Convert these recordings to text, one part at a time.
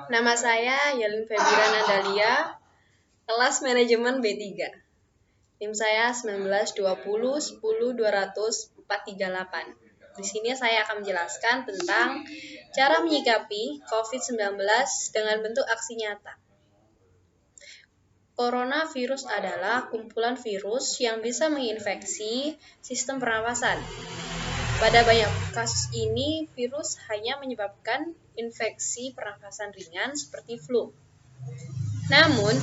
Nama saya Yelin Febiran Nadalia, kelas manajemen B3. NIM saya 1920102438. Di sini saya akan menjelaskan tentang cara menyikapi COVID-19 dengan bentuk aksi nyata. Coronavirus adalah kumpulan virus yang bisa menginfeksi sistem pernapasan. Pada banyak kasus ini, virus hanya menyebabkan infeksi pernapasan ringan seperti flu. Namun,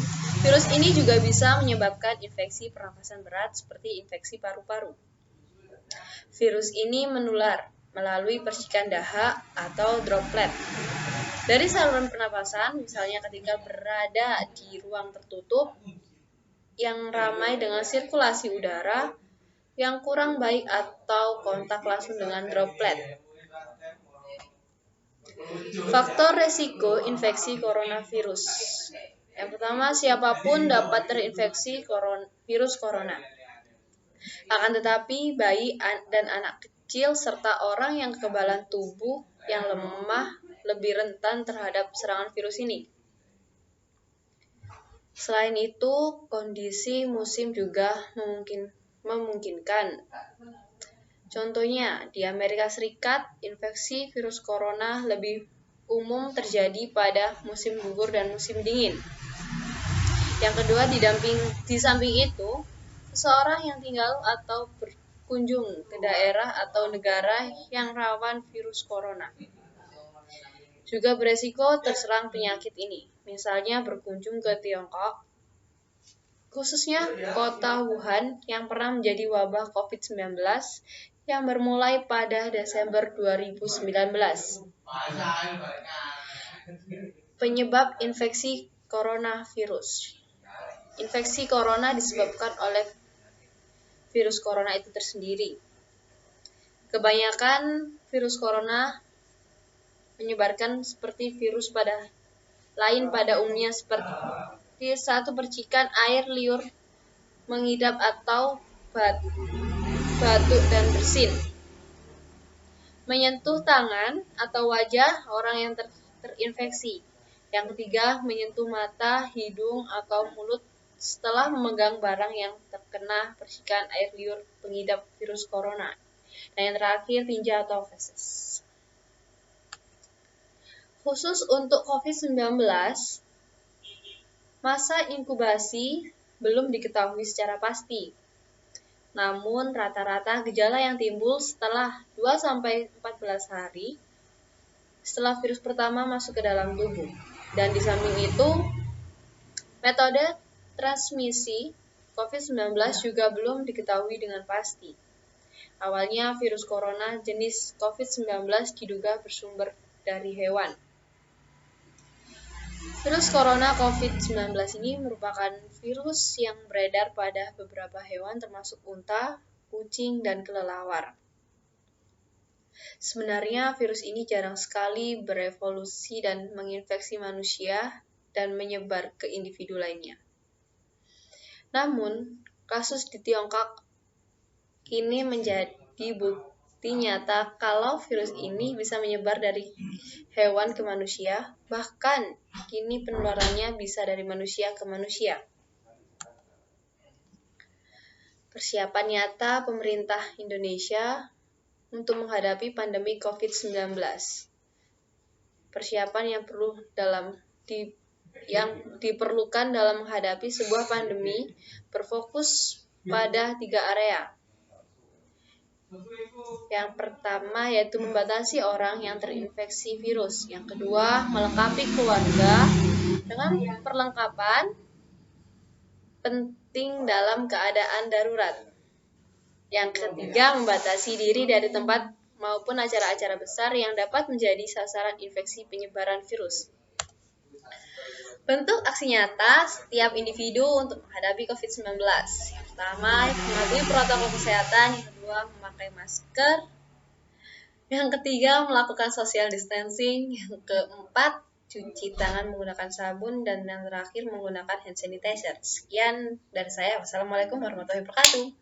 virus ini juga bisa menyebabkan infeksi pernapasan berat seperti infeksi paru-paru. Virus ini menular melalui percikan dahak atau droplet dari saluran pernapasan, misalnya ketika berada di ruang tertutup yang ramai dengan sirkulasi udara yang kurang baik atau kontak langsung dengan droplet. Faktor resiko infeksi coronavirus. Yang pertama, siapapun dapat terinfeksi virus corona. Akan tetapi, bayi dan anak kecil serta orang yang kekebalan tubuh yang lemah lebih rentan terhadap serangan virus ini. Selain itu, kondisi musim juga memungkinkan. Contohnya, di Amerika Serikat, infeksi virus corona lebih umum terjadi pada musim gugur dan musim dingin. Yang kedua, di samping itu, seseorang yang tinggal atau berkunjung ke daerah atau negara yang rawan virus corona juga beresiko terserang penyakit ini. Misalnya berkunjung ke Tiongkok, khususnya kota Wuhan yang pernah menjadi wabah COVID-19 yang bermulai pada Desember 2019. Penyebab infeksi coronavirus. Infeksi corona disebabkan oleh virus corona itu tersendiri. Kebanyakan virus corona menyebarkan seperti virus lain pada umumnya seperti satu percikan air liur mengidap atau batuk dan bersin. Menyentuh tangan atau wajah orang yang terinfeksi. Yang ketiga, menyentuh mata, hidung, atau mulut setelah memegang barang yang terkena percikan air liur pengidap virus corona. Dan yang terakhir, tinja atau feses. Khusus untuk COVID-19, masa inkubasi belum diketahui secara pasti. Namun, rata-rata gejala yang timbul setelah 2-14 hari setelah virus pertama masuk ke dalam tubuh. Dan di samping itu, metode transmisi COVID-19 juga belum diketahui dengan pasti. Awalnya, virus corona jenis COVID-19 diduga bersumber dari hewan. Virus corona COVID-19 ini merupakan virus yang beredar pada beberapa hewan termasuk unta, kucing, dan kelelawar. Sebenarnya virus ini jarang sekali berevolusi dan menginfeksi manusia dan menyebar ke individu lainnya. Namun, kasus di Tiongkok kini menjadi bukti nyata kalau virus ini bisa menyebar dari hewan ke manusia, bahkan kini penularannya bisa dari manusia ke manusia. Persiapan nyata pemerintah Indonesia untuk menghadapi pandemi COVID-19. Persiapan yang diperlukan dalam menghadapi sebuah pandemi berfokus pada 3 area. Yang pertama yaitu membatasi orang yang terinfeksi virus. Yang kedua, melengkapi keluarga dengan perlengkapan penting dalam keadaan darurat. Yang ketiga, membatasi diri dari tempat maupun acara-acara besar yang dapat menjadi sasaran infeksi penyebaran virus. Bentuk aksi nyata setiap individu untuk menghadapi COVID-19. Yang pertama, mematuhi protokol kesehatan. Yang kedua, memakai masker. Yang ketiga, melakukan social distancing. Yang keempat, cuci tangan menggunakan sabun. Dan yang terakhir, menggunakan hand sanitizer. Sekian dari saya. Wassalamualaikum warahmatullahi wabarakatuh.